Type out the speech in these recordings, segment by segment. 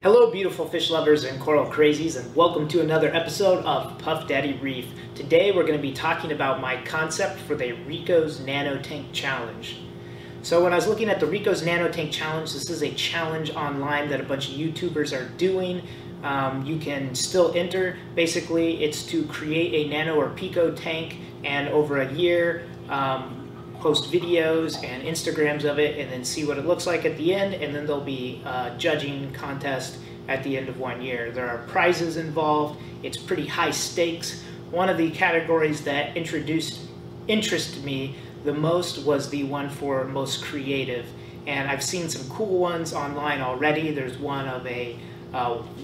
Hello beautiful fish lovers and coral crazies, and welcome to another episode of Puff Daddy Reef. Today we're going to be talking about my concept for the Rico's Nano Tank Challenge. So when I was looking at the Rico's Nano Tank Challenge, this is a challenge online that a bunch of YouTubers are doing. You can still enter. Basically it's to create a nano or pico tank and over a year post videos and Instagrams of it and then see what it looks like at the end, and then there'll be a judging contest at the end of 1 year. There are prizes involved. It's pretty high stakes. One of the categories that interested me the most was the one for most creative, and I've seen some cool ones online already. There's one of a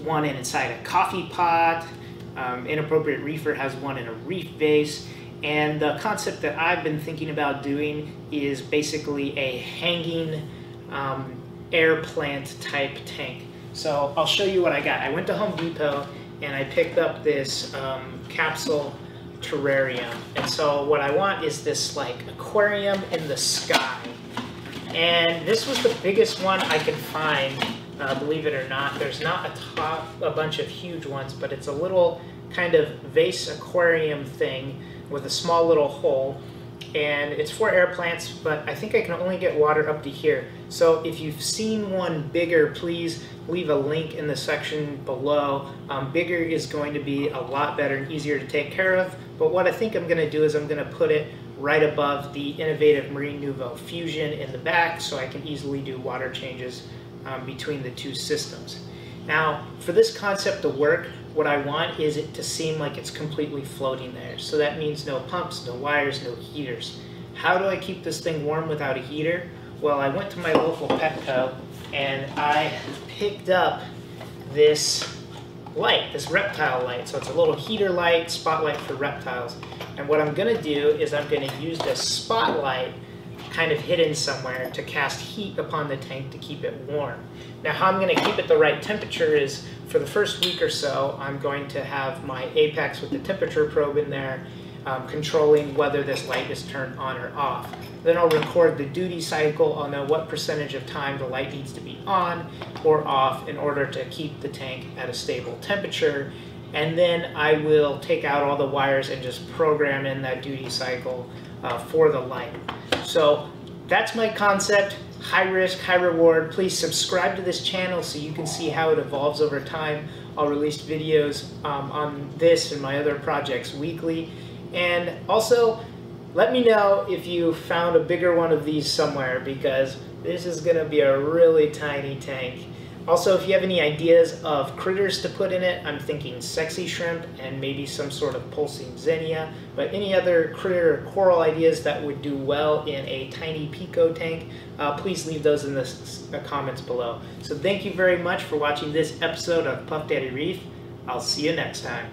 one inside a coffee pot. Inappropriate Reefer has one in a reef vase. And the concept that I've been thinking about doing is basically a hanging air plant type tank. So I'll show you what I got. I went to Home Depot and I picked up this capsule terrarium. And so what I want is this like aquarium in the sky. And this was the biggest one I could find, believe it or not. There's not a bunch of huge ones, but it's a little kind of vase aquarium thing with a small little hole, and it's for air plants, but I think I can only get water up to here. So if you've seen one bigger, please leave a link in the section below. Bigger is going to be a lot better and easier to take care of, but what I think I'm going to do is I'm going to put it right above the innovative Marine Nouveau Fusion in the back so I can easily do water changes between the two systems. Now, for this concept to work, what I want is it to seem like it's completely floating there. So that means no pumps, no wires, no heaters. How do I keep this thing warm without a heater? Well, I went to my local Petco and I picked up this light, this reptile light. So it's a little heater light, spotlight for reptiles. And what I'm gonna do is I'm gonna use this spotlight kind of hidden somewhere to cast heat upon the tank to keep it warm. Now how I'm going to keep it the right temperature is, for the first week or so, I'm going to have my Apex with the temperature probe in there, controlling whether this light is turned on or off. Then I'll record the duty cycle. I'll know what percentage of time the light needs to be on or off in order to keep the tank at a stable temperature. And then I will take out all the wires and just program in that duty cycle for the light. So that's my concept. High risk, high reward. Please subscribe to this channel so you can see how it evolves over time. I'll release videos on this and my other projects weekly. And also, let me know if you found a bigger one of these somewhere, because this is going to be a really tiny tank. Also, if you have any ideas of critters to put in it, I'm thinking sexy shrimp and maybe some sort of pulsing xenia, but any other critter or coral ideas that would do well in a tiny pico tank, please leave those in the comments below. So thank you very much for watching this episode of Puff Daddy Reef. I'll see you next time.